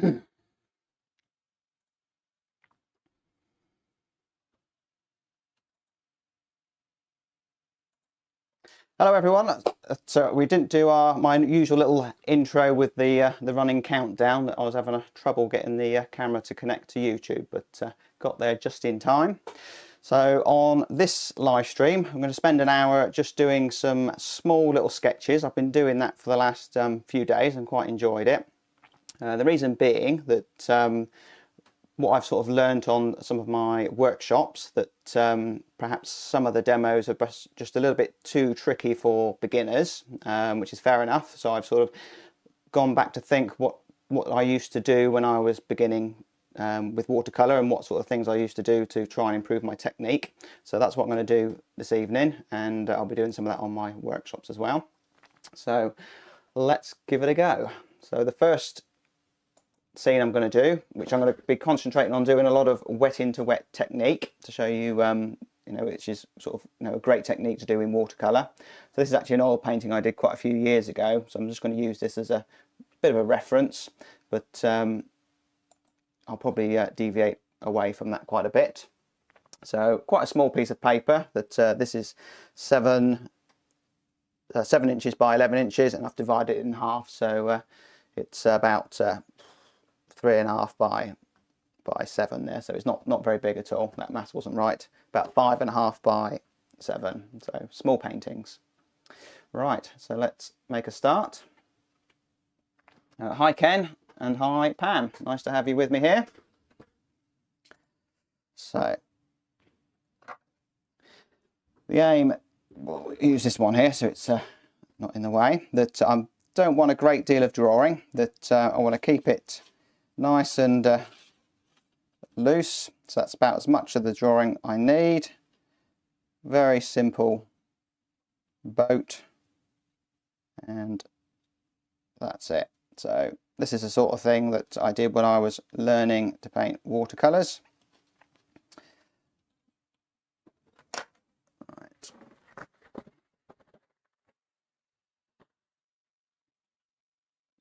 Hello everyone. So we didn't do my usual little intro with the running countdown. I was having trouble getting the camera to connect to YouTube, but got there just in time. So on this live stream, I'm going to spend an hour just doing some small little sketches. I've been doing that for the last few days and quite enjoyed it. The reason being that what I've sort of learned on some of my workshops, that perhaps some of the demos are just a little bit too tricky for beginners, which is fair enough. So I've sort of gone back to think what I used to do when I was beginning with watercolour, and what sort of things I used to do to try and improve my technique. So that's what I'm going to do this evening, and I'll be doing some of that on my workshops as well. So let's give it a go. So the first scene I'm going to do, which I'm going to be concentrating on doing a lot of wet into wet technique to show you, which is sort of a great technique to do in watercolour. So this is actually an oil painting I did quite a few years ago, so I'm just going to use this as a bit of a reference, but I'll probably deviate away from that quite a bit. So quite a small piece of paper. That this is 7 inches by 11 inches, and I've divided it in half, so it's about 3.5 by 7 there, so it's not very big at all. That maths wasn't right. About 5.5 by 7, so small paintings. Right, so let's make a start. Hi Ken, and hi Pam, nice to have you with me here. So the aim, we'll use this one here so it's not in the way, that I don't want a great deal of drawing, that I want to keep it nice and loose. So that's about as much of the drawing I need. Very simple boat, and that's it. So this is the sort of thing that I did when I was learning to paint watercolours. Right.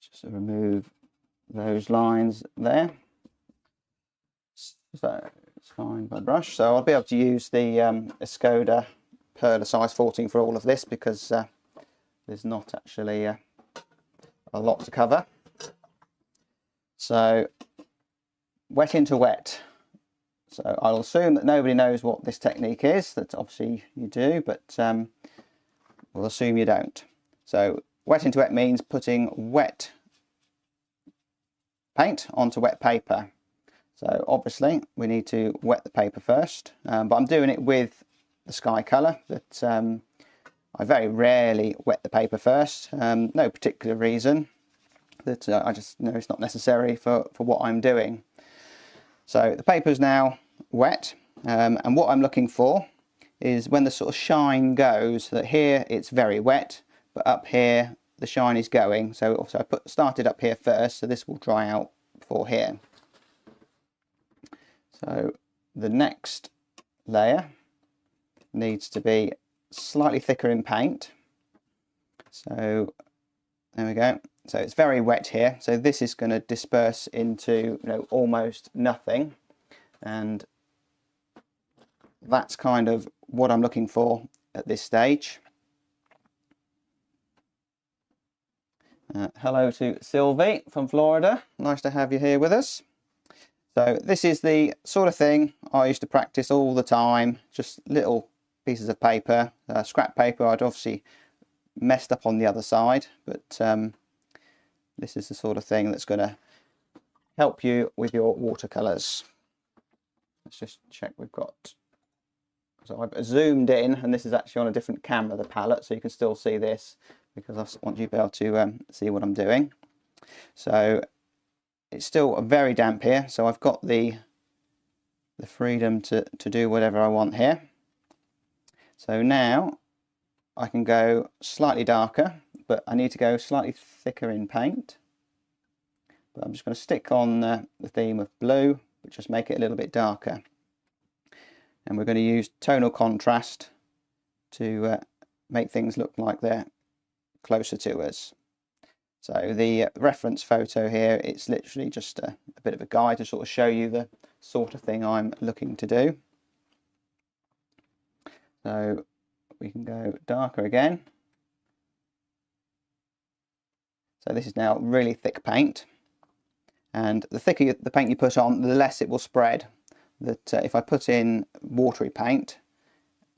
Just to remove those lines there, so it's fine by brush. So I'll be able to use the Escoda Perla size 14 for all of this, because there's not actually a lot to cover. So wet into wet. So I'll assume that nobody knows what this technique is. That obviously you do, but we'll assume you don't. So wet into wet means putting wet paint onto wet paper. So obviously we need to wet the paper first, but I'm doing it with the sky colour. That I very rarely wet the paper first. No particular reason, that I just know it's not necessary for what I'm doing. So the paper is now wet, and what I'm looking for is when the sort of shine goes, that here it's very wet, but up here the shine is going. So also I started up here first, so this will dry out before here. So the next layer needs to be slightly thicker in paint. So there we go. So it's very wet here, so this is going to disperse into almost nothing, and that's kind of what I'm looking for at this stage. Hello to Sylvie from Florida, nice to have you here with us. So this is the sort of thing I used to practice all the time, just little pieces of paper, scrap paper. I'd obviously messed up on the other side, but this is the sort of thing that's going to help you with your watercolours. Let's just check we've got, so I've zoomed in, and this is actually on a different camera, the palette, so you can still see this, because I want you to be able to see what I'm doing. So it's still very damp here, so I've got the freedom to do whatever I want here. So now I can go slightly darker, but I need to go slightly thicker in paint. But I'm just going to stick on the theme of blue, but just make it a little bit darker. And we're going to use tonal contrast to make things look like they're closer to us. So the reference photo here, it's literally just a bit of a guide to sort of show you the sort of thing I'm looking to do. So we can go darker again. So this is now really thick paint, and the thicker the paint you put on, the less it will spread. That if I put in watery paint,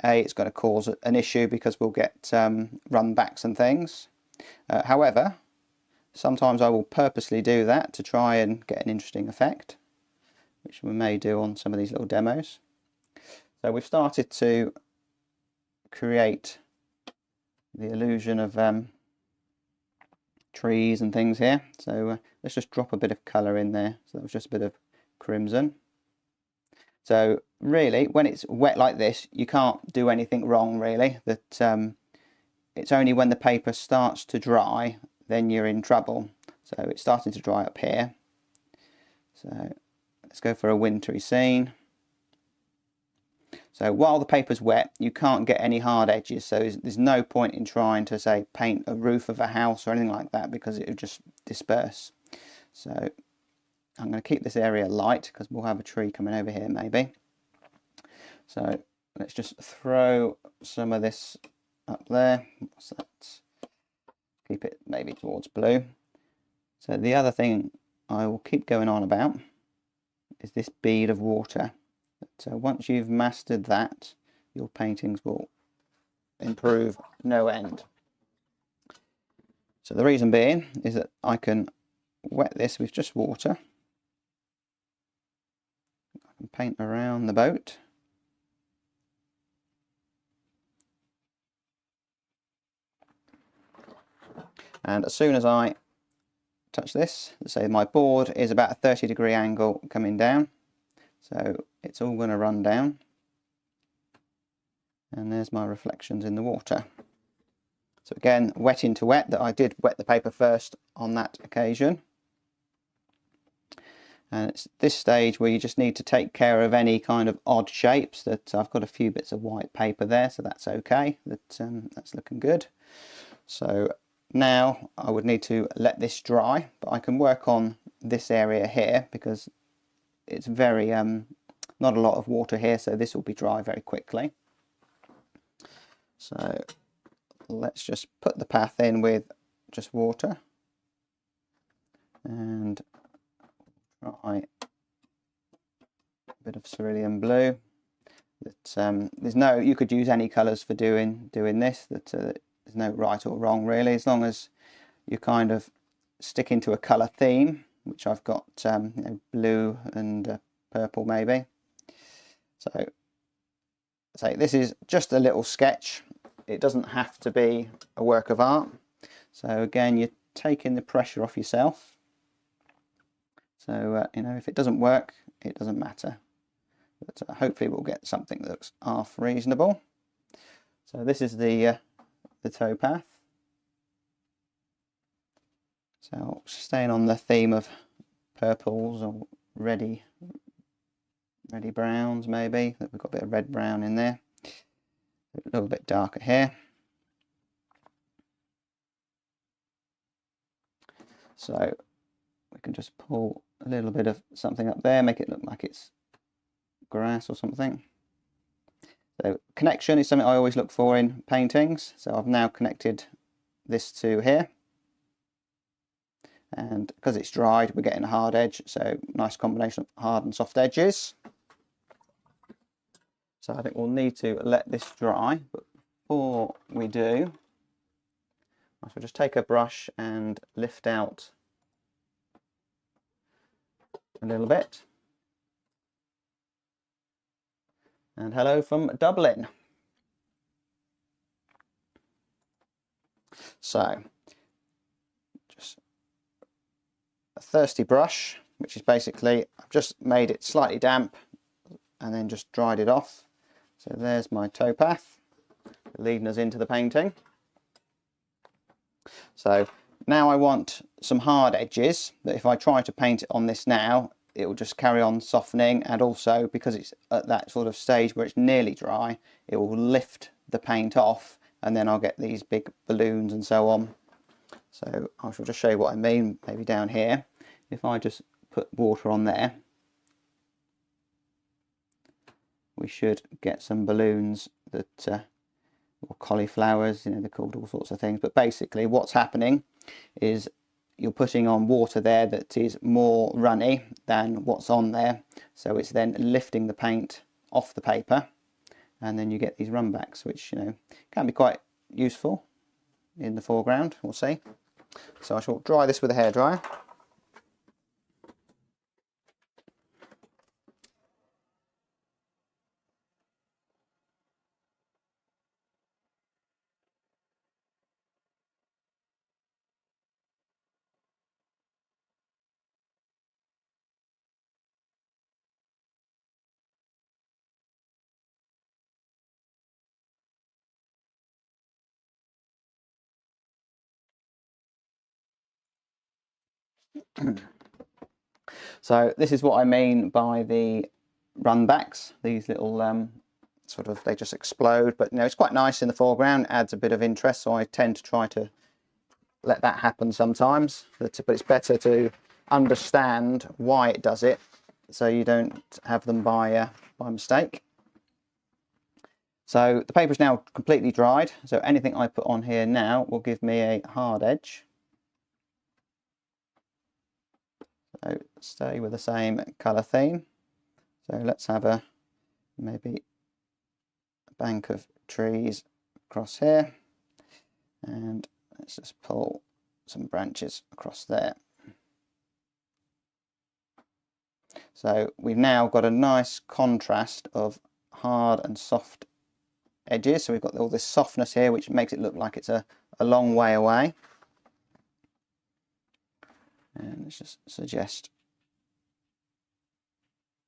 it's going to cause an issue because we'll get run backs and things. However, sometimes I will purposely do that to try and get an interesting effect, which we may do on some of these little demos. So we've started to create the illusion of trees and things here. So let's just drop a bit of colour in there. So that was just a bit of crimson. So really, when it's wet like this, you can't do anything wrong really. That it's only when the paper starts to dry, then you're in trouble. So it's starting to dry up here. So let's go for a wintry scene. So while the paper's wet, you can't get any hard edges, so there's no point in trying to, say, paint a roof of a house or anything like that, because it would just disperse. So I'm going to keep this area light because we'll have a tree coming over here maybe. So let's just throw some of this up there. What's that? Keep it maybe towards blue. So the other thing I will keep going on about is this bead of water. So once you've mastered that, your paintings will improve no end. So the reason being is that I can wet this with just water. I can paint around the boat. And as soon as I touch this, let's say my board is about a 30-degree angle coming down. So it's all going to run down, and there's my reflections in the water. So again, wet into wet, that I did wet the paper first on that occasion. And it's this stage where you just need to take care of any kind of odd shapes. That I've got a few bits of white paper there, so that's okay. That's looking good. So now I would need to let this dry, but I can work on this area here because it's very not a lot of water here, so this will be dry very quickly. So let's just put the path in with just water and try a bit of cerulean blue. That there's no, you could use any colours for doing this. That there's no right or wrong really, as long as you kind of stick into a colour theme, which I've got you know, blue and purple maybe. So this is just a little sketch. It doesn't have to be a work of art. So again, you're taking the pressure off yourself. So you know, if it doesn't work, it doesn't matter. But hopefully we'll get something that looks half reasonable. So this is the towpath. So staying on the theme of purples or reddy browns maybe, that we've got a bit of red brown in there, a little bit darker here. So we can just pull a little bit of something up there, make it look like it's grass or something. So connection is something I always look for in paintings. So I've now connected this to here, and because it's dried, we're getting a hard edge, so nice combination of hard and soft edges. So I think we'll need to let this dry, but before we do, I shall just take a brush and lift out a little bit. And hello from Dublin. So just a thirsty brush, which is basically, I've just made it slightly damp and then just dried it off. So there's my towpath leading us into the painting. So now I want some hard edges that if I try to paint it on this now, it will just carry on softening, and also because it's at that sort of stage where it's nearly dry, it will lift the paint off, and then I'll get these big balloons and so on. So I shall just show you what I mean, maybe down here. If I just put water on there, we should get some balloons that, or cauliflowers, you know, they're called all sorts of things. But basically what's happening is you're putting on water there that is more runny than what's on there. So it's then lifting the paint off the paper, and then you get these runbacks, which, you know, can be quite useful in the foreground, we'll see. So I shall dry this with a hairdryer. So this is what I mean by the runbacks. These little sort of, they just explode, but you know, it's quite nice in the foreground, adds a bit of interest, so I tend to try to let that happen sometimes, but it's better to understand why it does it, so you don't have them by mistake. So the paper is now completely dried, so anything I put on here now will give me a hard edge. So stay with the same colour theme. So let's have a maybe a bank of trees across here, and let's just pull some branches across there. So we've now got a nice contrast of hard and soft edges. So we've got all this softness here, which makes it look like it's a long way away. And let's just suggest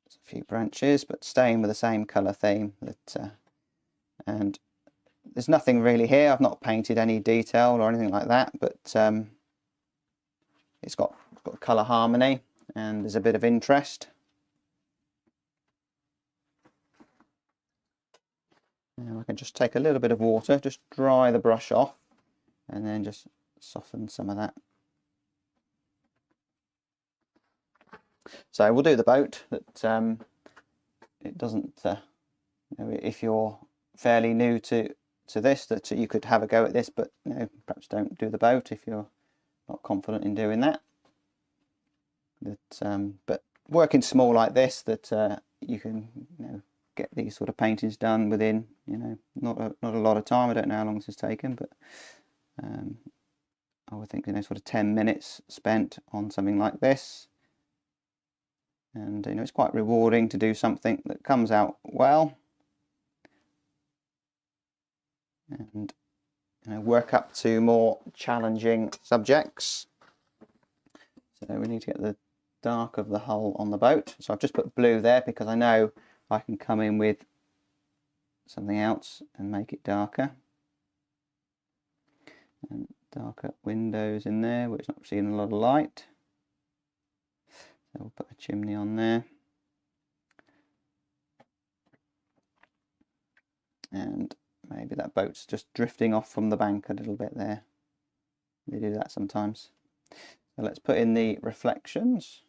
a few branches, but staying with the same colour theme. And there's nothing really here. I've not painted any detail or anything like that, but it's got colour harmony and there's a bit of interest. Now I can just take a little bit of water, just dry the brush off, and then just soften some of that. So we'll do the boat. That it doesn't. You know, if you're fairly new to this, that you could have a go at this, but you know, perhaps don't do the boat if you're not confident in doing that. But working small like this, that you can, you know, get these sort of paintings done within, you know, not a lot of time. I don't know how long this has taken, but I would think, you know, sort of 10 minutes spent on something like this. And you know, it's quite rewarding to do something that comes out well, and you know, work up to more challenging subjects. So we need to get the dark of the hull on the boat. So I've just put blue there because I know I can come in with something else and make it darker. And darker windows in there where it's not receiving a lot of light. So we'll put a chimney on there. And maybe that boat's just drifting off from the bank a little bit there. They do that sometimes. So let's put in the reflections.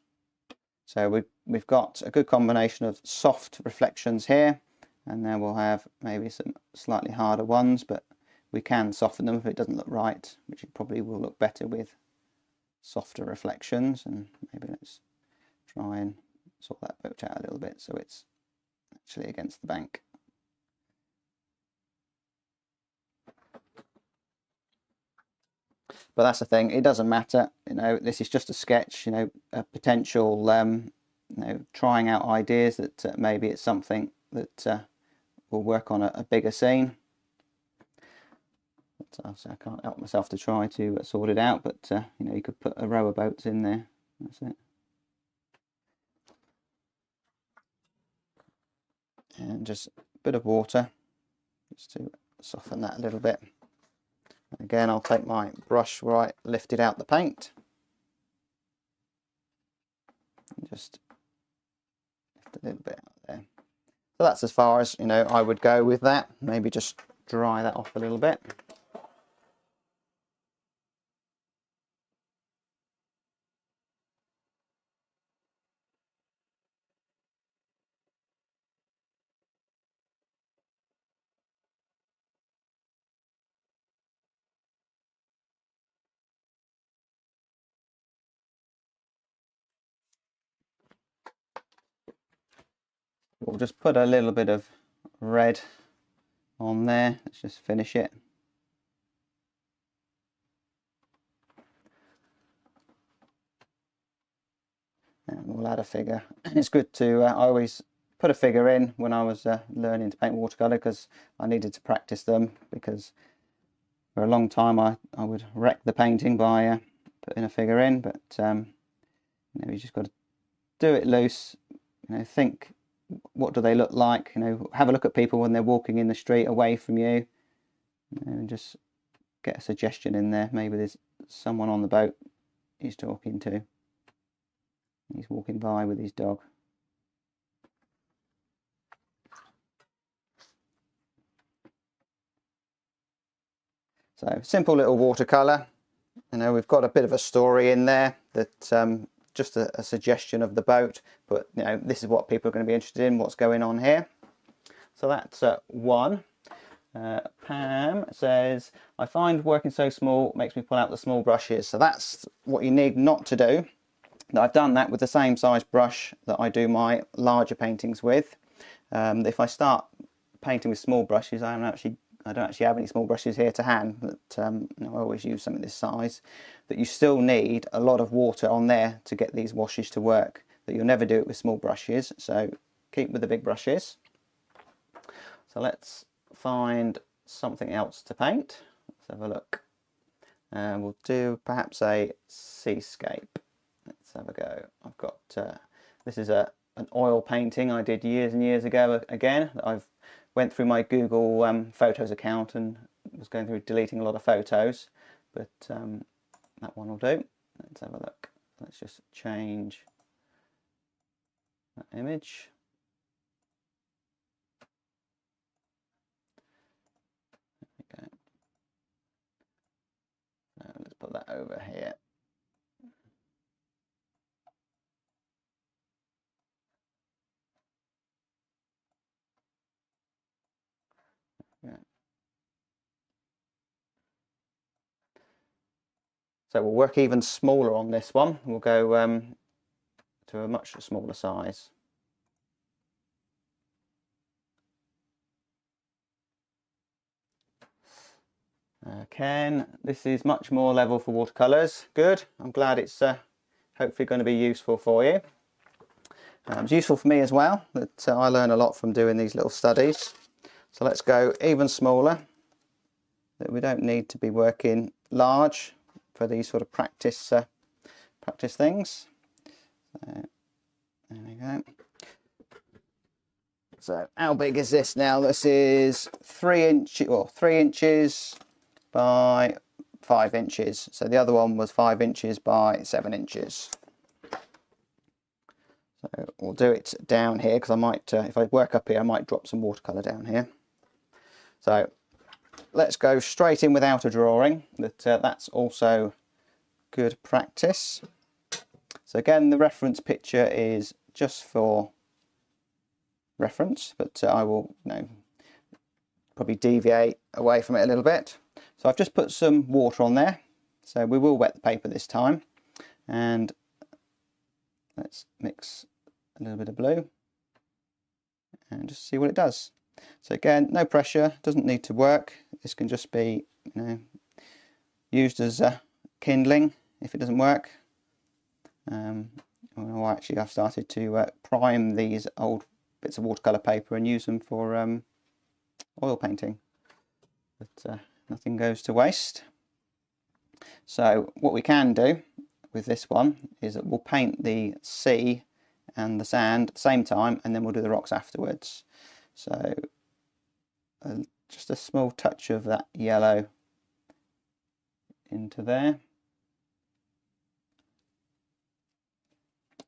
So we've got a good combination of soft reflections here, and then we'll have maybe some slightly harder ones, but we can soften them if it doesn't look right, which it probably will look better with softer reflections. And maybe let's try and sort that boat out a little bit so it's actually against the bank. But that's the thing, it doesn't matter, you know, this is just a sketch, you know, a potential, you know, trying out ideas that maybe it's something that will work on a bigger scene. But, so I can't help myself to try to sort it out, but you know, you could put a row of boats in there, that's it. And just a bit of water, just to soften that a little bit. Again, I'll take my brush where I lifted out the paint. And just lift a little bit out there. So that's as far as, you know, I would go with that. Maybe just dry that off a little bit. We'll just put a little bit of red on there. Let's just finish it. And we'll add a figure. It's good to, I always put a figure in when I was learning to paint watercolour, because I needed to practice them, because for a long time I would wreck the painting by putting a figure in, but you know, you just got to do it loose, you know, think, what do they look like, you know, have a look at people when they're walking in the street away from you, you know, and just get a suggestion in there. Maybe there's someone on the boat he's talking to. He's walking by with his dog. So simple little watercolour. You know, we've got a bit of a story in there, that just a suggestion of the boat, but you know, this is what people are going to be interested in, what's going on here. So that's one. Pam says, I find working so small makes me pull out the small brushes. So that's what you need not to do. I've done that with the same size brush that I do my larger paintings with. If I start painting with small brushes, I don't actually have any small brushes here to hand, but you know, I always use something this size. That you still need a lot of water on there to get these washes to work. That you'll never do it with small brushes, so keep with the big brushes. So let's find something else to paint. Let's have a look. We'll do perhaps a seascape. Let's have a go. I've got this is an oil painting I did years and years ago. Again, I've went through my Google Photos account and was going through deleting a lot of photos, but that one will do. Let's have a look. Let's just change that image. There we go. Let's put that over here. Yeah. So we'll work even smaller on this one. We'll go to a much smaller size. Ken, this is much more level for watercolours. Good. I'm glad it's hopefully going to be useful for you. It's useful for me as well, that I learn a lot from doing these little studies. So let's go even smaller. That we don't need to be working large for these sort of practice things. So, there we go. So how big is this now? This is 3 inches by 5 inches. So the other one was 5 inches by 7 inches. So we'll do it down here, because I might, if I work up here, I might drop some watercolour down here. So let's go straight in without a drawing. That's also good practice. So again, the reference picture is just for reference, but I will, you know, probably deviate away from it a little bit. So I've just put some water on there, so we will wet the paper this time, and let's mix a little bit of blue and just see what it does. So again, no pressure, doesn't need to work. This can just be, you know, used as kindling if it doesn't work. Well, actually I've started to prime these old bits of watercolour paper and use them for oil painting, but nothing goes to waste. So what we can do with this one is that we'll paint the sea and the sand at the same time, and then we'll do the rocks afterwards. So just a small touch of that yellow into there.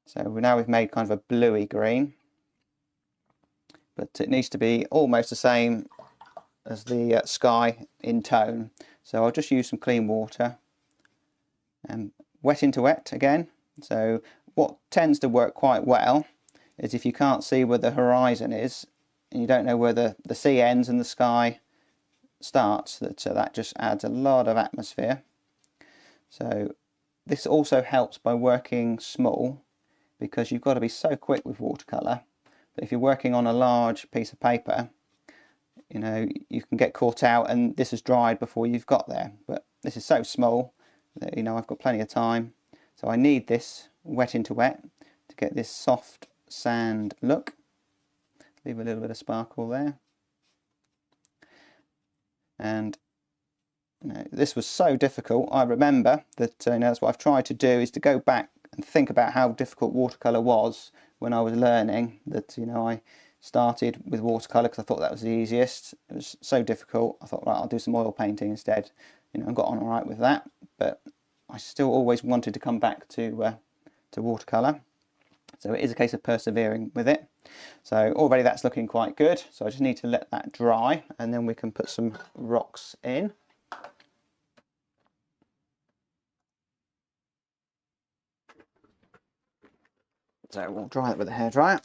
So now we've made kind of a bluey green, but it needs to be almost the same as the sky in tone. So I'll just use some clean water and wet into wet again. So what tends to work quite well is if you can't see where the horizon is and you don't know where the sea ends and the sky starts, that just adds a lot of atmosphere. So this also helps by working small, because you've got to be so quick with watercolour But if you're working on a large piece of paper, you know, you can get caught out and this has dried before you've got there. But this is so small that, you know, I've got plenty of time. So I need this wet into wet to get this soft sand look. Leave a little bit of sparkle there. And you know, this was so difficult. I remember that, you know, that's what I've tried to do, is to go back and think about how difficult watercolour was when I was learning. That, you know, I started with watercolour because I thought that was the easiest. It was so difficult. I thought, right, I'll do some oil painting instead. You know, I got on all right with that, but I still always wanted to come back to watercolour. So it is a case of persevering with it. So already that's looking quite good. So I just need to let that dry and then we can put some rocks in. So we'll dry it with a hairdryer.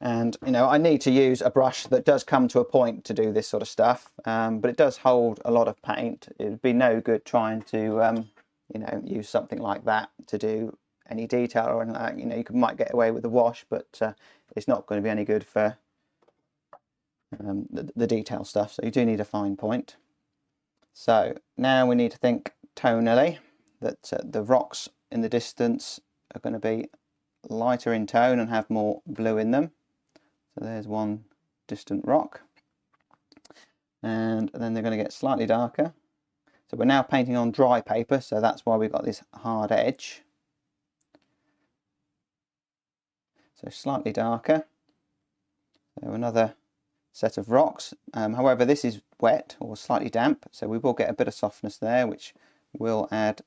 And you know, I need to use a brush that does come to a point to do this sort of stuff, but it does hold a lot of paint. It would be no good trying to you know, use something like that to do any detail or anything like that. You know, you might get away with the wash, but it's not going to be any good for the detail stuff. So you do need a fine point. So now we need to think tonally, that the rocks in the distance are going to be lighter in tone and have more blue in them. So there's one distant rock, and then they're going to get slightly darker. So we're now painting on dry paper, so that's why we've got this hard edge. So slightly darker. So another set of rocks. However, this is wet or slightly damp, so we will get a bit of softness there, which will add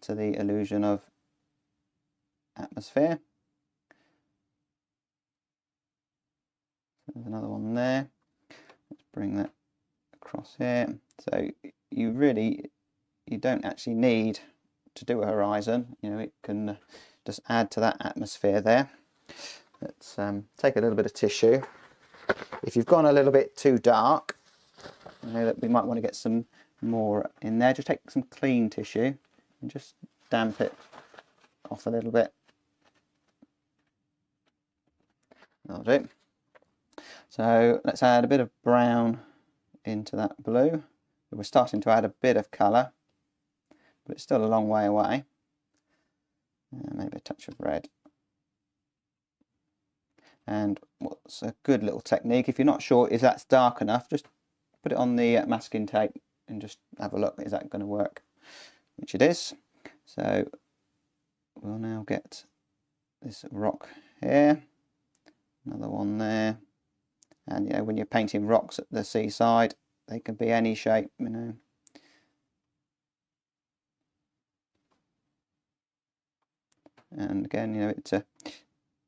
to the illusion of atmosphere. There's another one there. Let's bring that across here. So you don't actually need to do a horizon. You know, it can just add to that atmosphere there. Let's take a little bit of tissue. If you've gone a little bit too dark, you know, that we might want to get some more in there. Just take some clean tissue and just damp it off a little bit. That'll do. So let's add a bit of brown into that blue. We're starting to add a bit of colour, but it's still a long way away. Maybe a touch of red. And what's a good little technique, if you're not sure if that's dark enough, just put it on the masking tape and just have a look, is that going to work? Which it is. So we'll now get this rock here, another one there. And you know, when you're painting rocks at the seaside, they can be any shape, you know. And again, you know, it's a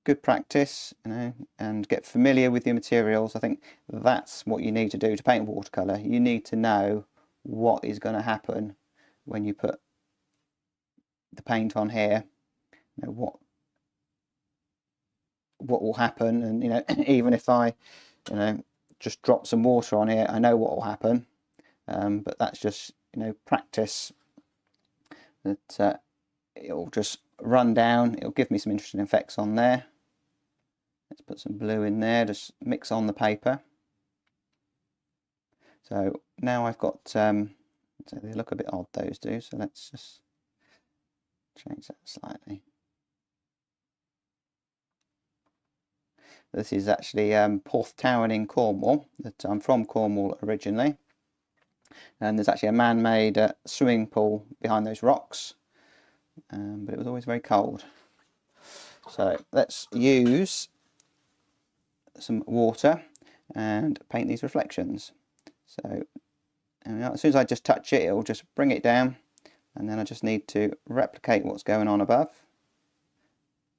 good practice, you know, and get familiar with your materials. I think that's what you need to do to paint watercolour. You need to know what is going to happen when you put the paint on here. You know, what will happen, and you know, even if I, you know, just drop some water on here, I know what will happen. But that's just, you know, practice. That it'll just run down. It'll give me some interesting effects on there. Let's put some blue in there. Just mix on the paper. So now I've got. So they look a bit odd, those do. So let's just change that slightly. This is actually Porthtowan in Cornwall. That I'm from Cornwall originally, and there's actually a man-made swimming pool behind those rocks, but it was always very cold. So let's use some water and paint these reflections. So as soon as I just touch it, it'll just bring it down, and then I just need to replicate what's going on above.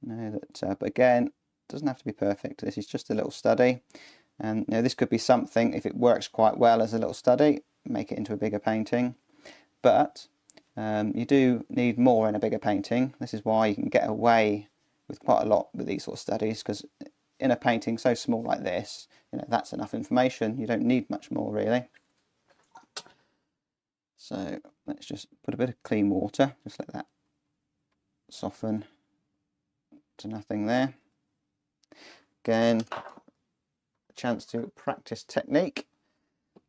know that, but again, it doesn't have to be perfect. This is just a little study, and you know, this could be something, if it works quite well as a little study, make it into a bigger painting. But you do need more in a bigger painting. This is why you can get away with quite a lot with these sort of studies, because in a painting so small like this, you know, that's enough information. You don't need much more really. So let's just put a bit of clean water, just let that soften to nothing there. Again, a chance to practice technique.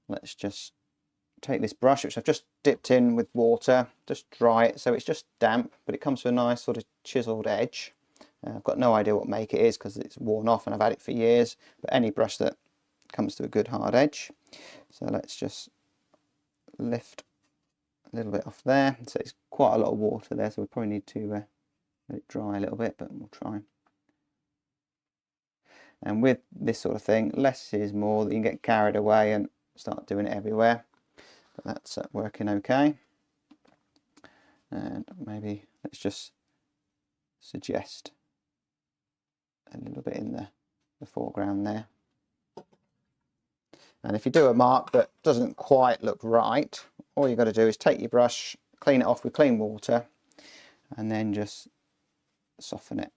Let's just take this brush, which I've just dipped in with water, just dry it so it's just damp, but it comes to a nice sort of chiseled edge. I've got no idea what make it is because it's worn off and I've had it for years, but any brush that comes to a good hard edge. So let's just lift a little bit off there. So it's quite a lot of water there, so we probably need to let it dry a little bit, but we'll try. And with this sort of thing, less is more. You can get carried away and start doing it everywhere, but that's working okay. And maybe let's just suggest a little bit in the foreground there. And if you do a mark that doesn't quite look right, all you've got to do is take your brush, clean it off with clean water, and then just soften it.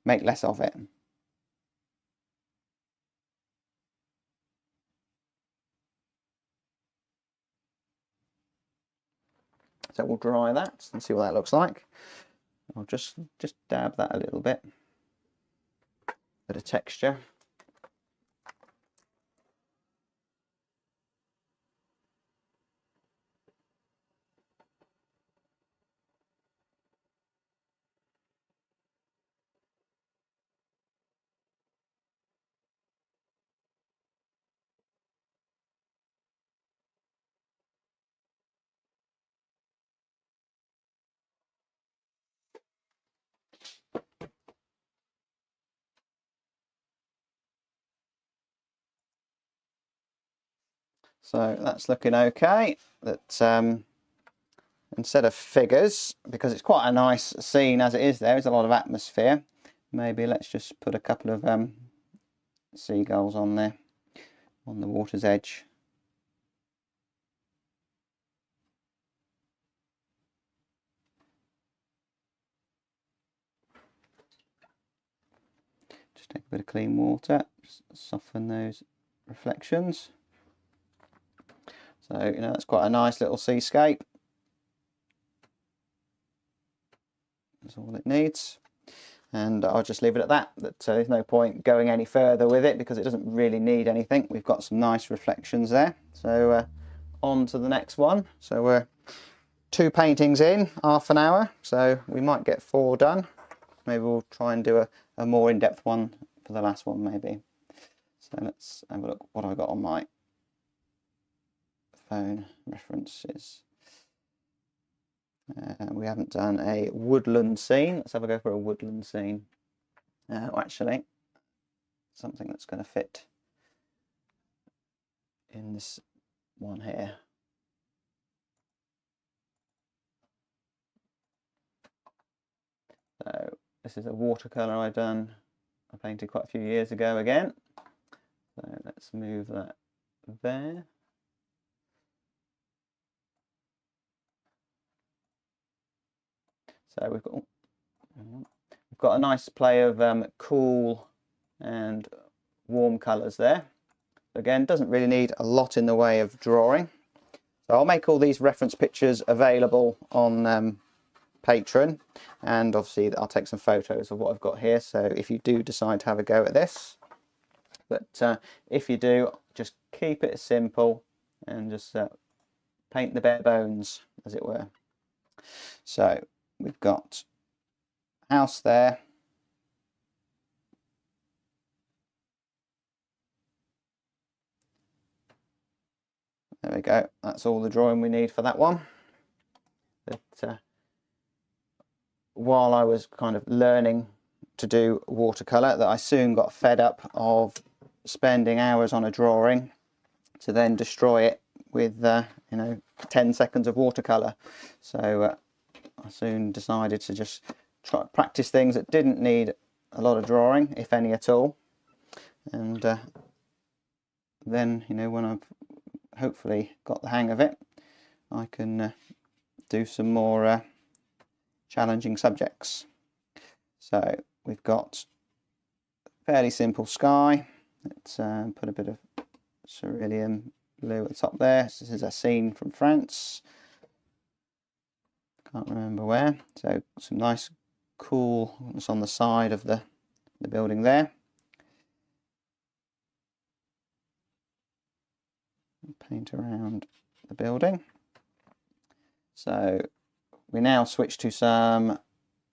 Make less of it. So we'll dry that and see what that looks like. I'll just dab that a little bit of texture. So that's looking okay. That instead of figures, because it's quite a nice scene as it is, there's a lot of atmosphere. Maybe let's just put a couple of seagulls on there, on the water's edge. Just take a bit of clean water, just soften those reflections. So, you know, that's quite a nice little seascape. That's all it needs. And I'll just leave it at that. There's no point going any further with it because it doesn't really need anything. We've got some nice reflections there. So on to the next one. So we're 2 paintings in, half an hour. So we might get 4 done. Maybe we'll try and do a more in-depth one for the last one maybe. So let's have a look what I got on my phone references. We haven't done a woodland scene. Let's have a go for a woodland scene. Actually, something that's going to fit in this one here. So this is a watercolour I painted quite a few years ago again. So let's move that there. So we've got a nice play of cool and warm colours there. Again, doesn't really need a lot in the way of drawing. So I'll make all these reference pictures available on Patreon, and obviously I'll take some photos of what I've got here. So if you do decide to have a go at this, but if you do, just keep it simple and just paint the bare bones, as it were. So we've got house there. There we go. That's all the drawing we need for that one. But while I was kind of learning to do watercolour, that I soon got fed up of spending hours on a drawing to then destroy it with you know, 10 seconds of watercolour. So I soon decided to just try practice things that didn't need a lot of drawing, if any at all, and then, you know, when I've hopefully got the hang of it, I can do some more challenging subjects. So we've got a fairly simple sky. Let's put a bit of cerulean blue at the top there. This is a scene from France. Can't remember where. So some nice coolness on the side of the building there. Paint around the building. So we now switch to some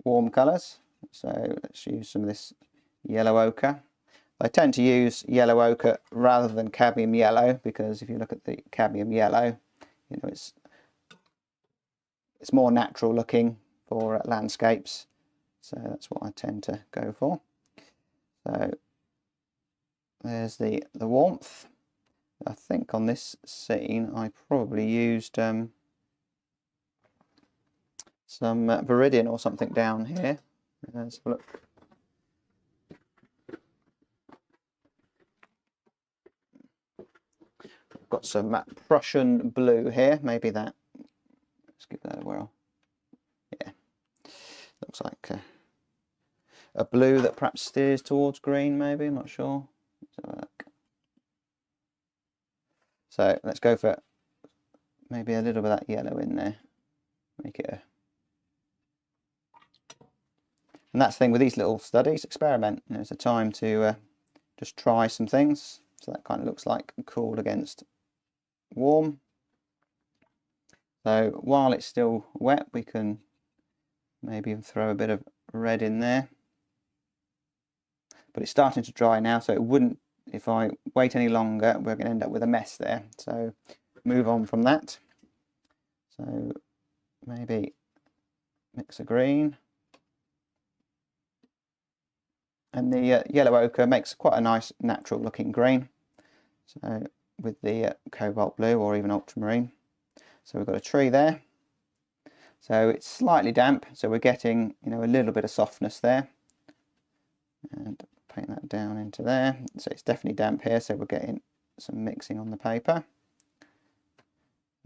warm colours. So let's use some of this yellow ochre. I tend to use yellow ochre rather than cadmium yellow, because if you look at the cadmium yellow, you know, it's more natural looking for landscapes. So that's what I tend to go for. So there's the warmth. I think on this scene I probably used some Viridian or something down here. Let's have a look. I've got some Prussian blue here, maybe that. Let's give that a whirl. Yeah, looks like a blue that perhaps steers towards green, maybe, I'm not sure. Let's have a look. So let's go for maybe a little bit of that yellow in there. Make it a... And that's the thing with these little studies, experiment. You know, it's a time to just try some things. So that kind of looks like cool against warm. So while it's still wet, we can maybe throw a bit of red in there. But it's starting to dry now, so it wouldn't, if I wait any longer, we're going to end up with a mess there. So move on from that. So maybe mix a green. And the yellow ochre makes quite a nice natural looking green. So with the cobalt blue or even ultramarine. So we've got a tree there. So it's slightly damp, so we're getting, you know, a little bit of softness there. And paint that down into there. So it's definitely damp here, so we're getting some mixing on the paper.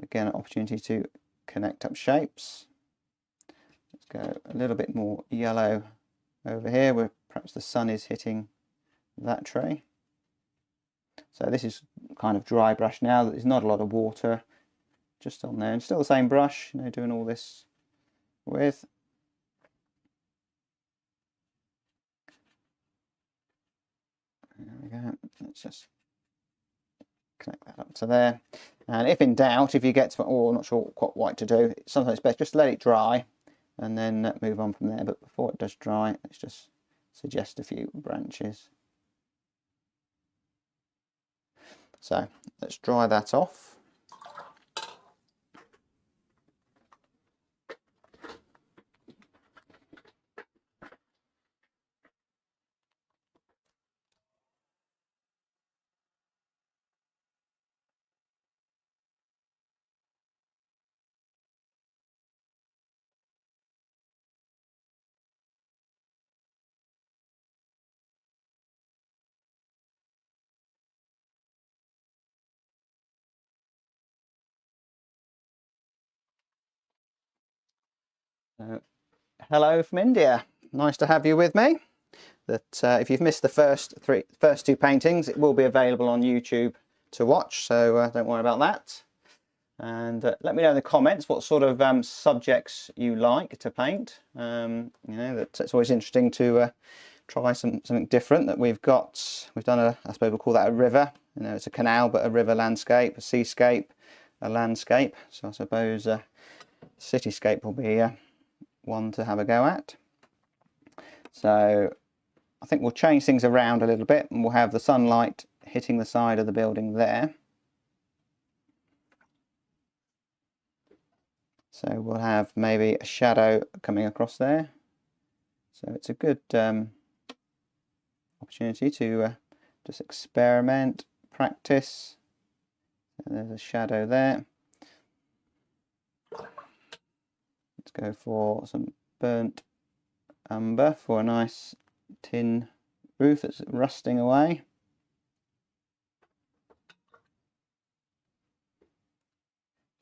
Again, an opportunity to connect up shapes. Let's go a little bit more yellow over here, where perhaps the sun is hitting that tree. So this is kind of dry brush now. There's not a lot of water just on there, and still the same brush, you know, doing all this with. There we go. Let's just connect that up to there. And if in doubt, if you get to, oh, I'm not sure quite what to do, sometimes it's best just let it dry and then move on from there. But before it does dry, let's just suggest a few branches. So let's dry that off. Hello from India. Nice to have you with me. If you've missed the first two paintings, it will be available on YouTube to watch, so don't worry about that. And let me know in the comments what sort of subjects you like to paint. You know, it's always interesting to try something different that we've got. We've done I suppose we'll call that a river. You know, it's a canal, but a river landscape, a seascape, a landscape. So I suppose cityscape will be one to have a go at. So I think we'll change things around a little bit, and we'll have the sunlight hitting the side of the building there. So we'll have maybe a shadow coming across there. So it's a good opportunity to just experiment, practice. And there's a shadow there. Let's go for some burnt umber for a nice tin roof that's rusting away.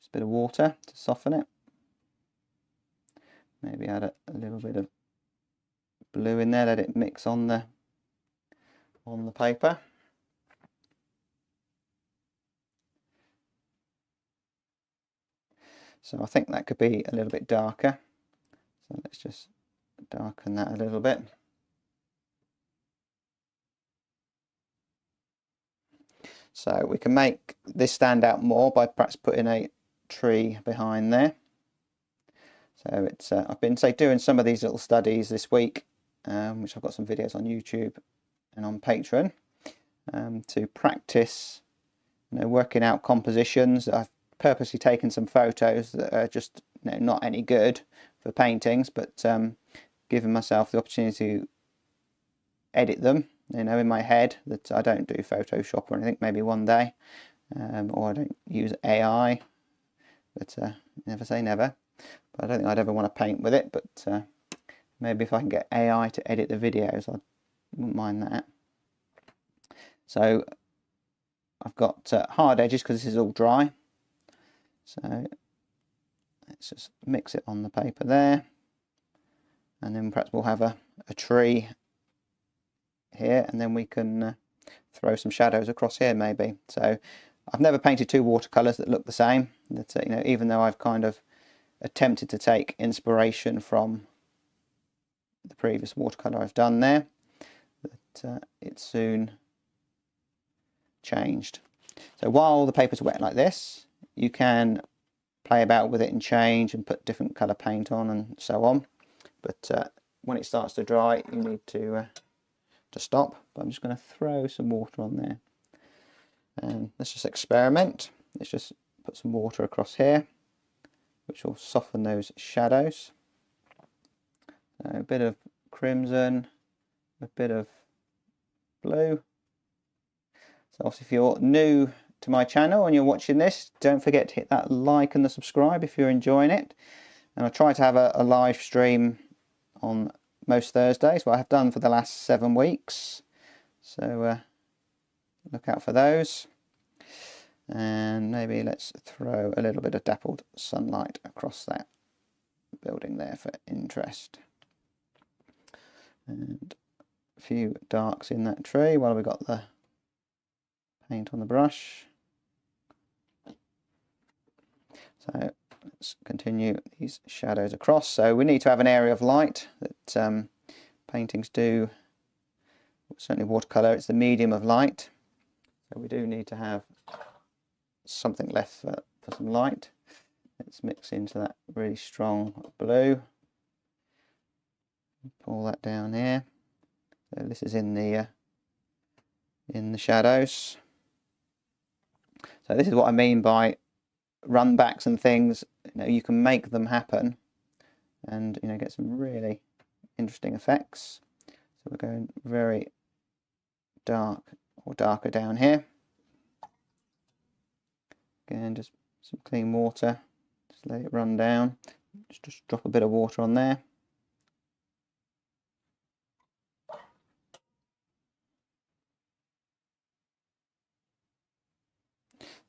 Just a bit of water to soften it. Maybe add a little bit of blue in there, let it mix on the paper. So I think that could be a little bit darker. So let's just darken that a little bit. So we can make this stand out more by perhaps putting a tree behind there. So it's I've been doing some of these little studies this week, which I've got some videos on YouTube and on Patreon, to practice, working out compositions. I've purposely taken some photos that are just not any good for paintings, but giving myself the opportunity to edit them, in my head, that I don't do Photoshop or anything, maybe one day, or I don't use AI, but never say never. But I don't think I'd ever want to paint with it, but maybe if I can get AI to edit the videos, I wouldn't mind that. So I've got hard edges because this is all dry. So let's just mix it on the paper there. And then perhaps we'll have a tree here, and then we can throw some shadows across here maybe. So I've never painted two watercolours that look the same. That even though I've kind of attempted to take inspiration from the previous watercolour I've done there, that it soon changed. So while the paper's wet like this, you can play about with it and change and put different colour paint on and so on. But when it starts to dry, you need to stop. But I'm just going to throw some water on there. And let's just experiment. Let's just put some water across here, which will soften those shadows. So a bit of crimson, a bit of blue. So obviously if you're new to my channel and you're watching this, don't forget to hit that like and the subscribe if you're enjoying it. And I try to have a live stream on most Thursdays, what I have done for the last 7 weeks. So look out for those. And maybe let's throw a little bit of dappled sunlight across that building there for interest. And a few darks in that tree while we've got the paint on the brush. So let's continue these shadows across. So we need to have an area of light that paintings do. Certainly watercolour, it's the medium of light. So we do need to have something left for some light. Let's mix into that really strong blue. Pull that down here. So this is in the shadows. So this is what I mean by run backs and things. You can make them happen and get some really interesting effects. So we're going very dark or darker down here. Again, just some clean water, just let it run down. Just drop a bit of water on there.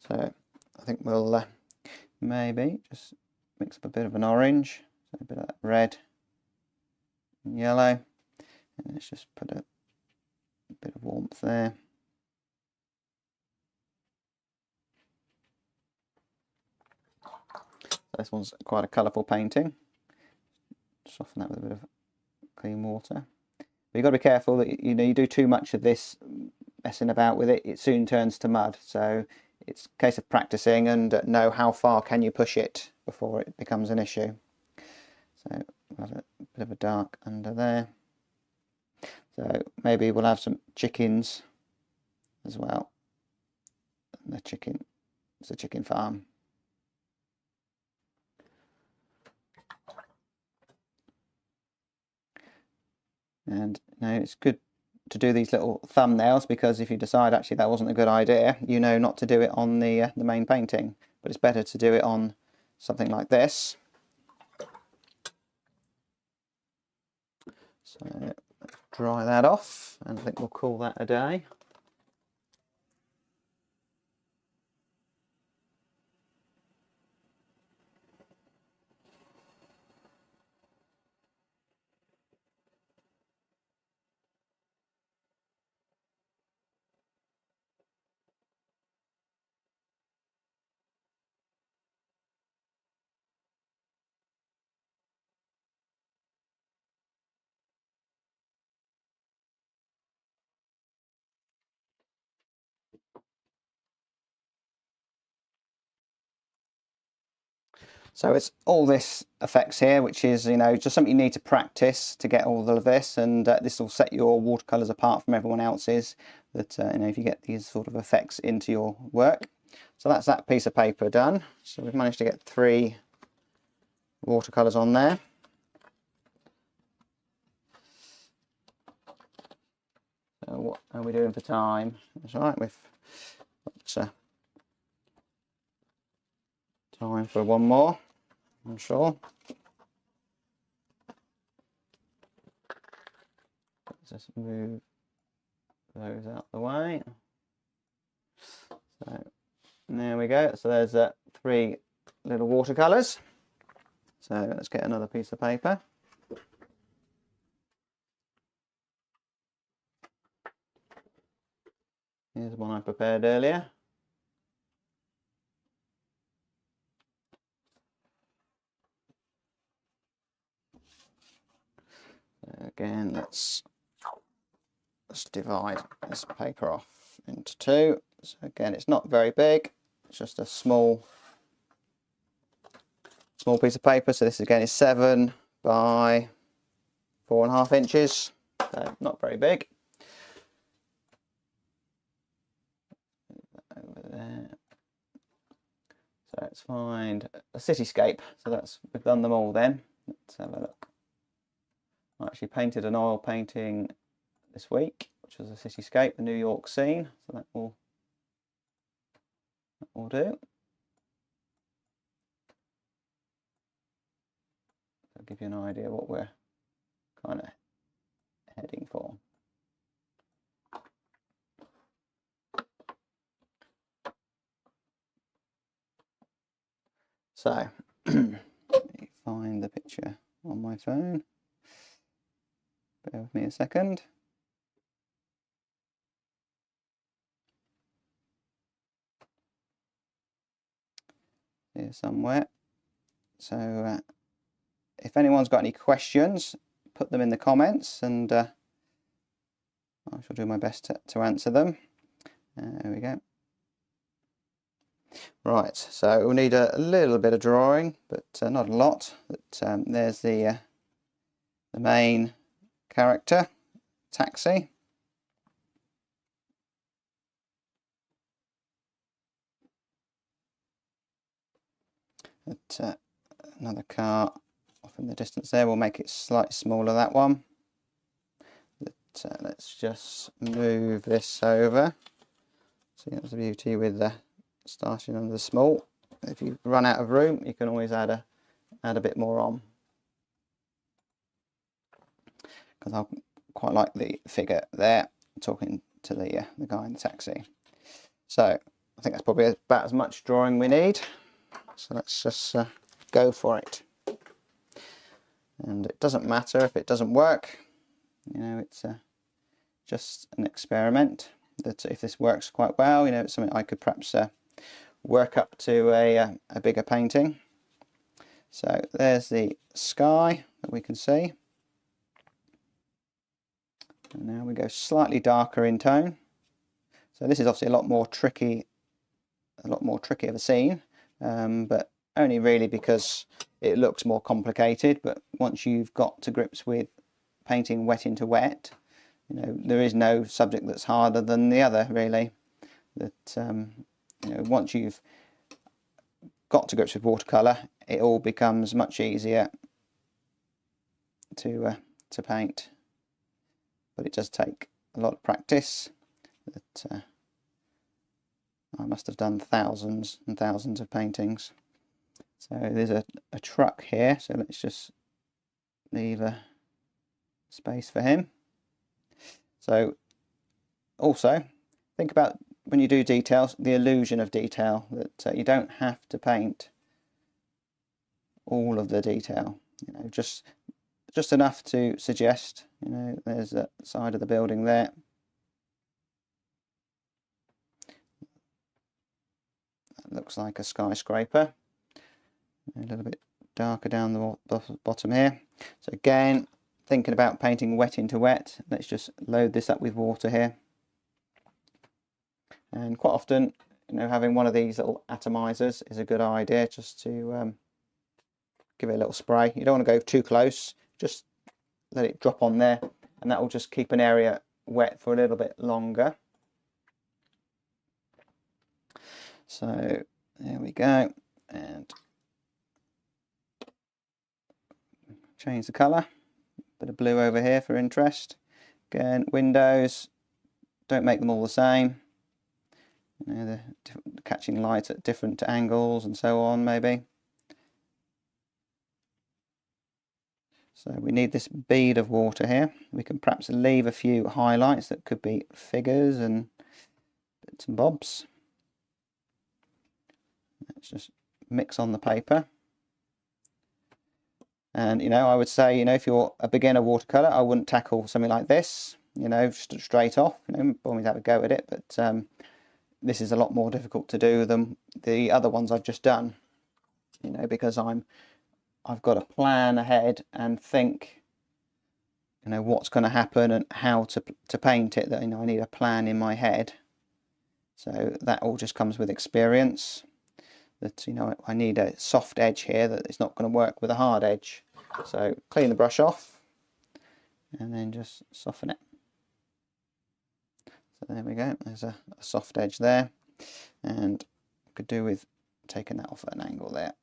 So I think we'll maybe just mix up a bit of an orange, so a bit of that red and yellow, and let's just put a bit of warmth there. So this one's quite a colourful painting. Soften that with a bit of clean water. But you've got to be careful that you do too much of this messing about with it, it soon turns to mud. So it's a case of practicing and know how far can you push it before it becomes an issue. So we'll have a bit of a dark under there. So maybe we'll have some chickens as well. And it's a chicken farm. And it's good to do these little thumbnails, because if you decide actually that wasn't a good idea, not to do it on the main painting, but it's better to do it on something like this. So dry that off, and I think we'll call that a day. So it's all this effects here, which is, you know, just something you need to practice to get all of this, and this will set your watercolours apart from everyone else's, that, you know, if you get these sort of effects into your work. So that's that piece of paper done. So we've managed to get 3 watercolours on there. So what are we doing for time? That's right, we've got time for one more, I'm sure. Let's just move those out the way. So there we go. So there's 3 little watercolours. So let's get another piece of paper. Here's one I prepared earlier. So again, let's divide this paper off into 2. So again, it's not very big. It's just a small piece of paper. So this again is 7 by 4.5 inches. So not very big. Over there. So let's find a cityscape. So that's, we've done them all then. Let's have a look. I actually painted an oil painting this week, which was a cityscape, the New York scene. So that will do. I'll give you an idea what we're kind of heading for. So let me find the picture on my phone. Bear with me a second. Here somewhere. So if anyone's got any questions, put them in the comments, and I shall do my best to answer them. There we go. Right, so we'll need a little bit of drawing, but not a lot. But there's the main character, taxi. But another car off in the distance there. We'll make it slightly smaller, that one. But let's just move this over. See, that's the beauty with starting under the small. If you run out of room, you can always add a bit more on. Because I quite like the figure there, talking to the guy in the taxi. So I think that's probably about as much drawing we need. So let's just go for it. And it doesn't matter if it doesn't work. You know, it's just an experiment. That if this works quite well, you know, it's something I could perhaps work up to a bigger painting. So there's the sky that we can see. And now we go slightly darker in tone. So this is obviously a lot more tricky of a scene, but only really because it looks more complicated. But once you've got to grips with painting wet into wet, you know, there is no subject that's harder than the other, really. That you know, once you've got to grips with watercolour, it all becomes much easier to paint. But it does take a lot of practice. That I must have done thousands and thousands of paintings. So there's a truck here, so let's just leave a space for him. So also think about when you do details, the illusion of detail, that you don't have to paint all of the detail, you know, just enough to suggest, you know, there's that side of the building there. That looks like a skyscraper. A little bit darker down the bottom here. So again, thinking about painting wet into wet, let's just load this up with water here. And quite often, you know, having one of these little atomizers is a good idea, just to give it a little spray. You don't want to go too close, just let it drop on there, and that will just keep an area wet for a little bit longer. So there we go, and change the colour, bit of blue over here for interest. Again, windows, don't make them all the same, you know, the catching light at different angles and so on maybe. So we need this bead of water here. We can perhaps leave a few highlights that could be figures and bits and bobs. Let's just mix on the paper. And, you know, I would say, you know, if you're a beginner watercolour, I wouldn't tackle something like this, you know, straight off, you know, always have a go at it. But this is a lot more difficult to do than the other ones I've just done, you know, because I've got to plan ahead and think, you know, what's going to happen and how to paint it. That, you know, I need a plan in my head. So that all just comes with experience. That, you know, I need a soft edge here, that it's not going to work with a hard edge. So clean the brush off and then just soften it. So there we go, there's a soft edge there, and I could do with taking that off at an angle there.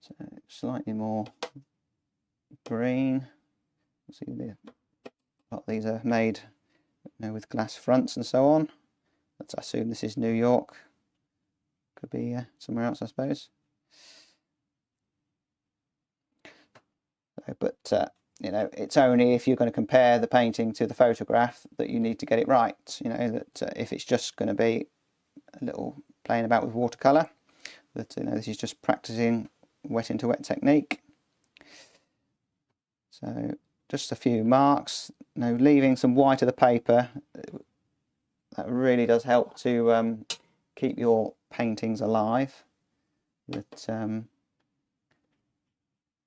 So slightly more green. See, a lot of these are made, you know, with glass fronts and so on. I assume this is New York. Could be somewhere else, I suppose. So, but you know, it's only if you're going to compare the painting to the photograph that you need to get it right. You know, that if it's just going to be a little playing about with watercolour, that, you know, this is just practicing wet into wet technique. So just a few marks. You know, leaving some white of the paper. That really does help to keep your paintings alive. That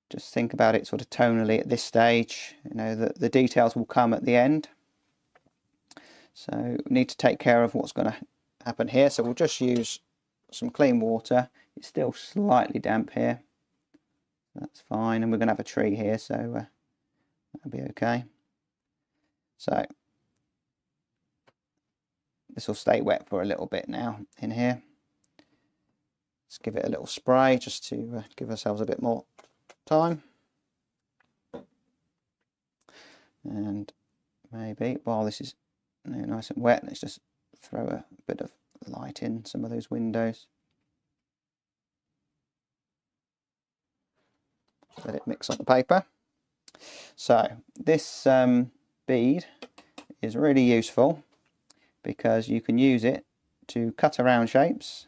just think about it sort of tonally at this stage. You know, the details will come at the end. So we need to take care of what's going to happen here. So we'll just use some clean water. It's still slightly damp here. That's fine, and we're going to have a tree here, so that'll be okay. So this will stay wet for a little bit now in here. Let's give it a little spray just to give ourselves a bit more time. And maybe while this is, you know, nice and wet, let's just throw a bit of light in some of those windows. Let it mix on the paper. So this bead is really useful because you can use it to cut around shapes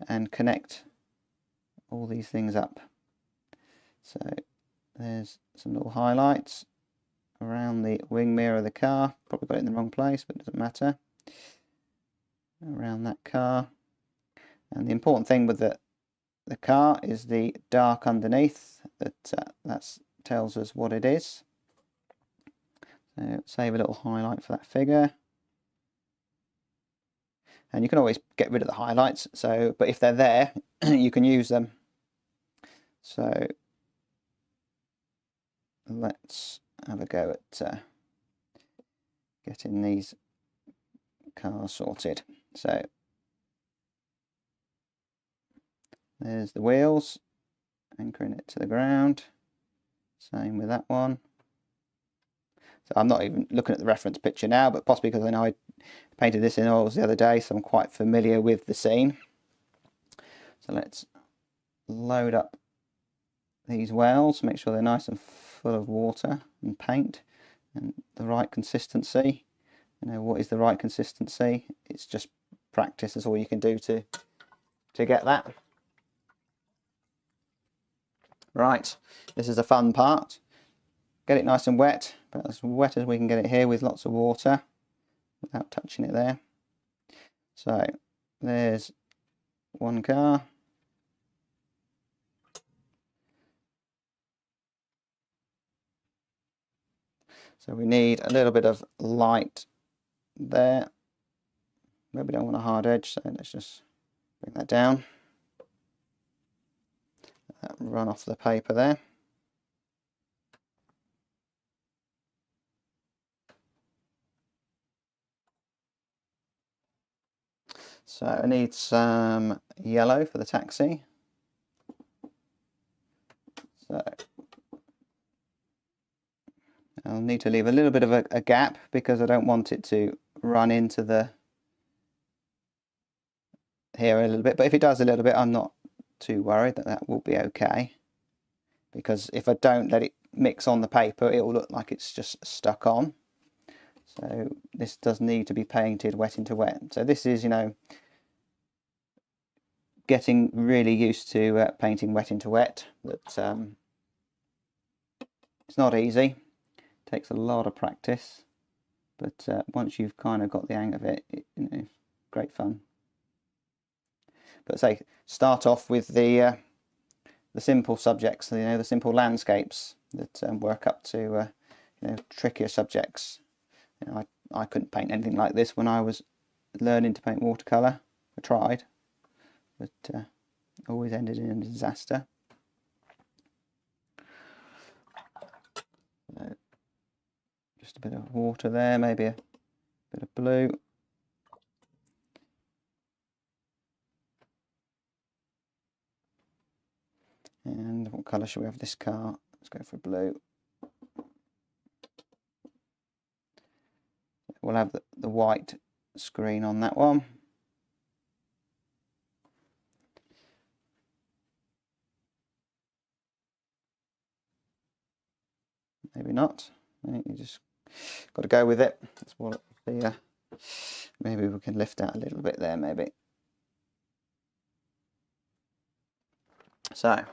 and connect all these things up. So there's some little highlights around the wing mirror of the car. Probably got it in the wrong place, but it doesn't matter. Around that car. And the important thing with the car is the dark underneath. That tells us what it is. So save a little highlight for that figure. And you can always get rid of the highlights, so, but if they're there, you can use them. So let's have a go at getting these cars sorted. So there's the wheels, anchoring it to the ground. Same with that one. So I'm not even looking at the reference picture now, but possibly because I know I painted this in oils the other day, so I'm quite familiar with the scene. So let's load up these wells, make sure they're nice and full of water and paint and the right consistency. You know, what is the right consistency? It's just practice. That's all you can do to get that. Right, this is the fun part. Get it nice and wet, but as wet as we can get it here with lots of water without touching it there. So there's one car. So we need a little bit of light there. But we don't want a hard edge, so let's just bring that down. Run off the paper there. So I need some yellow for the taxi. So I'll need to leave a little bit of a gap because I don't want it to run into the here a little bit, but if it does a little bit, I'm not too worried. That will be okay, because if I don't let it mix on the paper, it will look like it's just stuck on. So this does need to be painted wet into wet. So this is, you know, getting really used to painting wet into wet. But it's not easy. It takes a lot of practice, but once you've kind of got the hang of it, you know, great fun. But say, start off with the simple subjects, you know, the simple landscapes that work up to you know, trickier subjects. You know, I couldn't paint anything like this when I was learning to paint watercolour. I tried, but always ended in a disaster. Just a bit of water there, maybe a bit of blue. And what colour should we have this car? Let's go for blue. We'll have the white screen on that one. Maybe not. I think you just got to go with it. That's what the maybe we can lift out a little bit there, maybe. So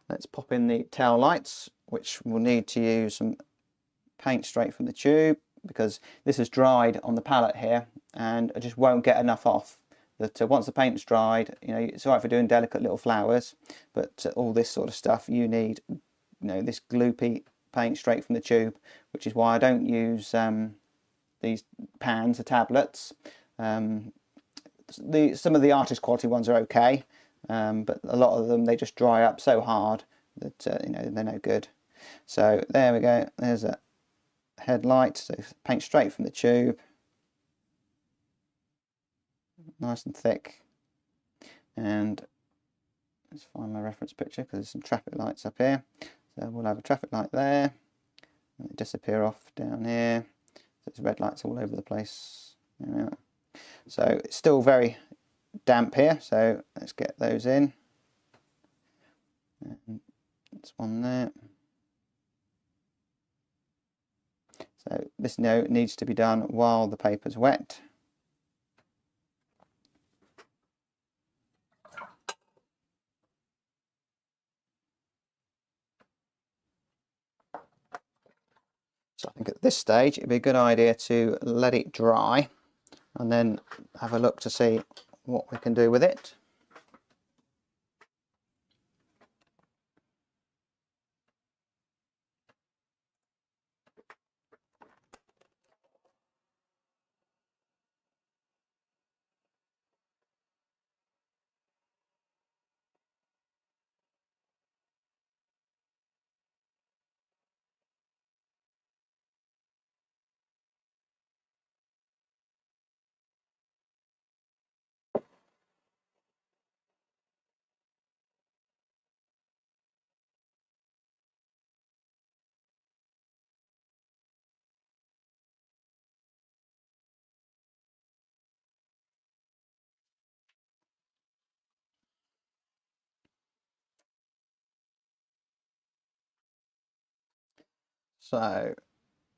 let's pop in the tail lights, which we'll need to use some paint straight from the tube, because this is dried on the palette here and I just won't get enough off. That once the paint's dried, you know, it's all right for doing delicate little flowers, but all this sort of stuff, you need, you know, this gloopy paint straight from the tube, which is why I don't use these pans or tablets. Some of the artist quality ones are okay, but a lot of them, they just dry up so hard that you know, they're no good. So there we go, there's a headlight. So paint straight from the tube, nice and thick. And let's find my reference picture because there's some traffic lights up here. So we'll have a traffic light there, and they disappear off down here. So there's red lights all over the place. Yeah. So it's still very damp here, so let's get those in. And that's one there. So this note needs to be done while the paper's wet. So I think at this stage it'd be a good idea to let it dry and then have a look to see what we can do with it. So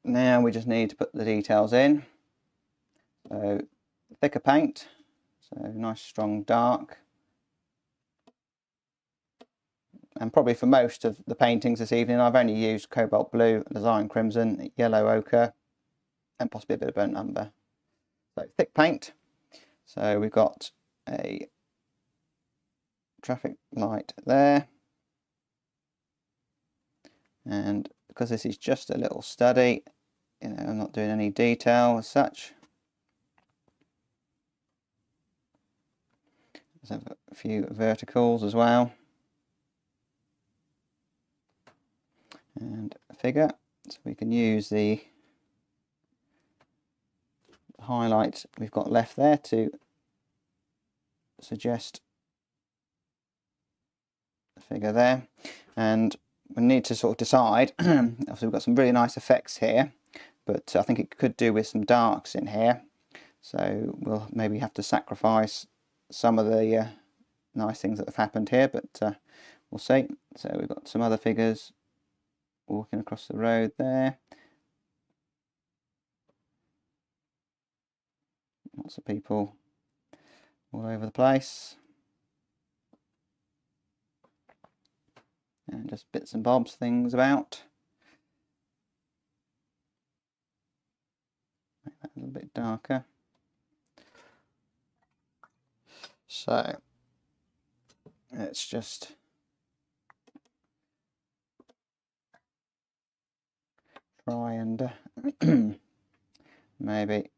now we just need to put the details in. So thicker paint, so nice strong dark. And probably for most of the paintings this evening I've only used cobalt blue, design crimson, yellow ochre and possibly a bit of burnt umber. So thick paint. So we've got a traffic light there, and because this is just a little study, you know, I'm not doing any detail as such. Let's have a few verticals as well, and a figure, so we can use the highlight we've got left there to suggest the figure there. And we need to sort of decide, obviously we've got some really nice effects here, but I think it could do with some darks in here, so we'll maybe have to sacrifice some of the nice things that have happened here, but we'll see. So we've got some other figures walking across the road there, lots of people all over the place, and just bits and bobs things about. Make that a little bit darker. So let's just try and maybe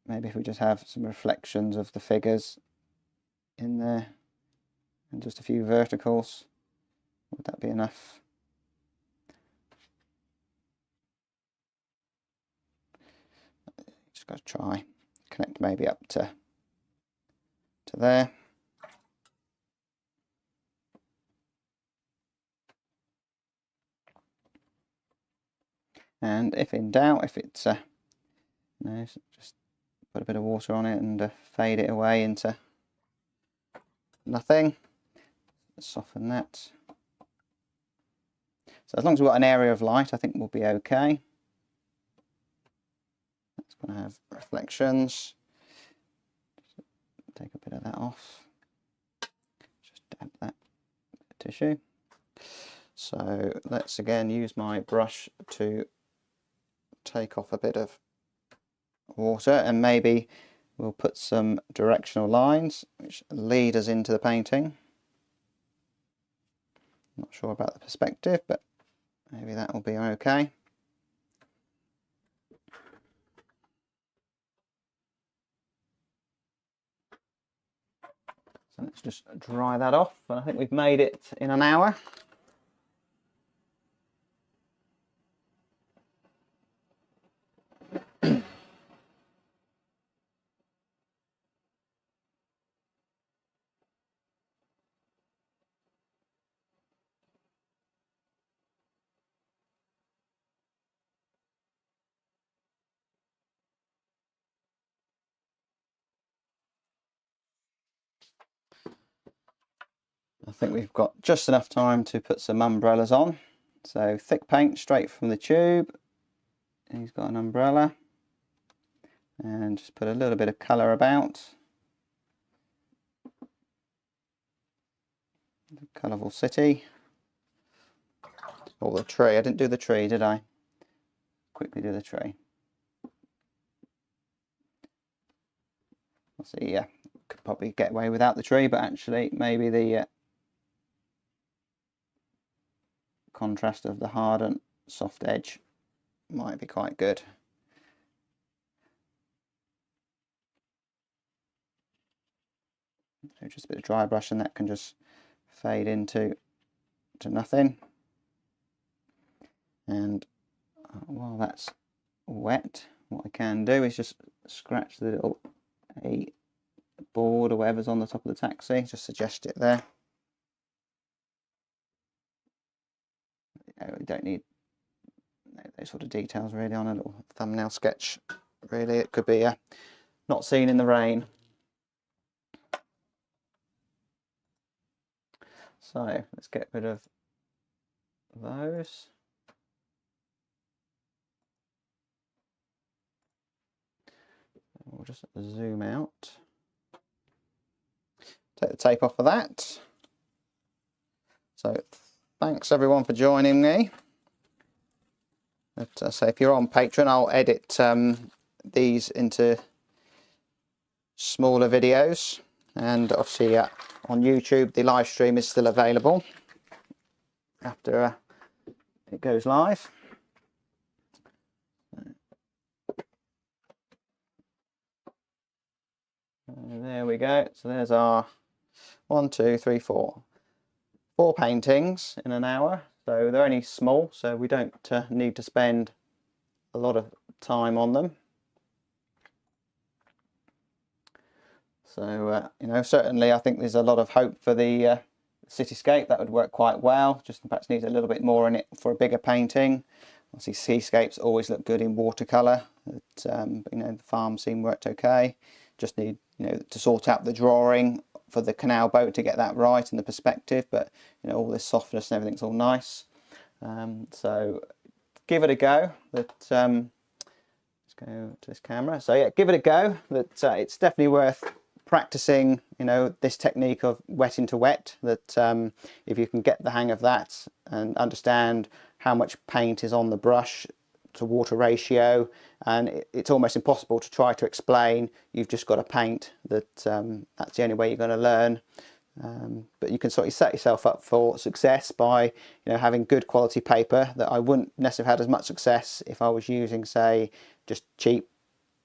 if we just have some reflections of the figures in there and just a few verticals, would that be enough? Just got to try connect maybe up to there. And if in doubt, if it's no, just put a bit of water on it and fade it away into nothing. Soften that. So as long as we've got an area of light, I think we'll be okay. It's going to have reflections. Take a bit of that off. Just dab that tissue. So let's again use my brush to take off a bit of water, and maybe we'll put some directional lines which lead us into the painting. Not sure about the perspective, but maybe that will be okay. So let's just dry that off, and I think we've made it in an hour. I think we've got just enough time to put some umbrellas on. So thick paint straight from the tube. He's got an umbrella. And just put a little bit of colour about. The colourful city. Or the tree. I didn't do the tree, did I? Quickly do the tree. I'll see, yeah. Could probably get away without the tree, but actually maybe the contrast of the hard and soft edge might be quite good. So just a bit of dry brush, and that can just fade into nothing. And while that's wet, what I can do is just scratch the little board or whatever's on the top of the taxi, just suggest it there. We don't need those sort of details really on a little thumbnail sketch. Really, it could be not seen in the rain. So let's get rid of those. we'll just zoom out. Take the tape off of that. So thanks everyone for joining me. So if you're on Patreon, I'll edit these into smaller videos, and obviously on YouTube the live stream is still available after it goes live. There we go. So there's our 1, 2, 3, 4 paintings in an hour. So they're only small, so we don't need to spend a lot of time on them. So you know, certainly I think there's a lot of hope for the cityscape. That would work quite well. Just perhaps needs a little bit more in it for a bigger painting. Obviously seascapes always look good in watercolour. But you know, the farm scene worked okay. Just need, you know, to sort out the drawing for the canal boat to get that right and the perspective, but you know, all this softness and everything's all nice. So give it a go. Let's go to this camera. So yeah, give it a go. It's definitely worth practicing, you know, this technique of wet into wet. If you can get the hang of that and understand how much paint is on the brush to water ratio, and it's almost impossible to try to explain. You've just got to paint. That's the only way you're going to learn. But you can sort of set yourself up for success by, you know, having good quality paper. That I wouldn't necessarily have had as much success if I was using, say, just cheap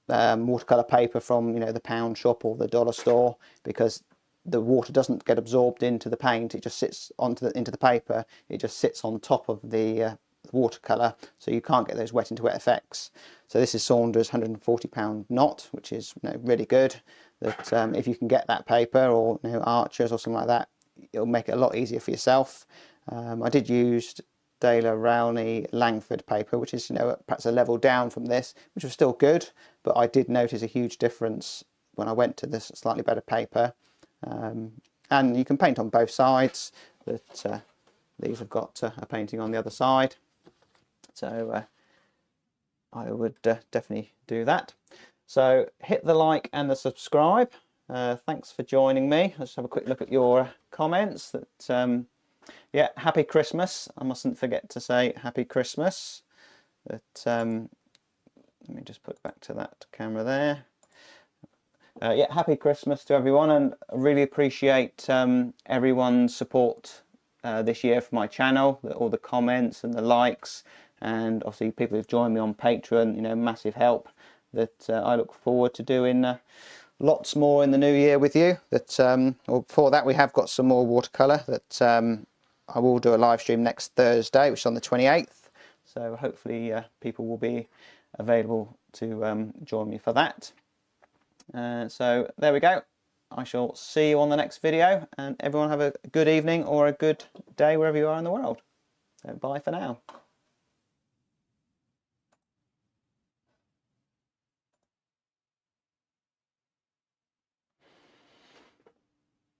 watercolor paper from, you know, the pound shop or the dollar store, because the water doesn't get absorbed into the paint. It just sits into the paper. It just sits on top of the watercolor, so you can't get those wet into wet effects. So this is Saunders £140 knot, which is, you know, really good. That if you can get that paper, or, you know, Archers or something like that, it'll make it a lot easier for yourself. I did use Daler Rowney Langford paper, which is, you know, perhaps a level down from this, which was still good, but I did notice a huge difference when I went to this slightly better paper. And you can paint on both sides. But these have got a painting on the other side, so I would definitely do that. So hit the like and the subscribe. Thanks for joining me. Let's have a quick look at your comments. Yeah, happy Christmas. I mustn't forget to say happy Christmas. Let me just put back to that camera there. Yeah, happy Christmas to everyone, and I really appreciate everyone's support this year for my channel, all the comments and the likes, and obviously people who've joined me on Patreon. You know, massive help. I look forward to doing lots more in the new year with you. Well, before that, we have got some more watercolour that I will do a live stream next Thursday, which is on the 28th. So hopefully people will be available to join me for that. So there we go. I shall see you on the next video, and everyone have a good evening or a good day wherever you are in the world. So bye for now.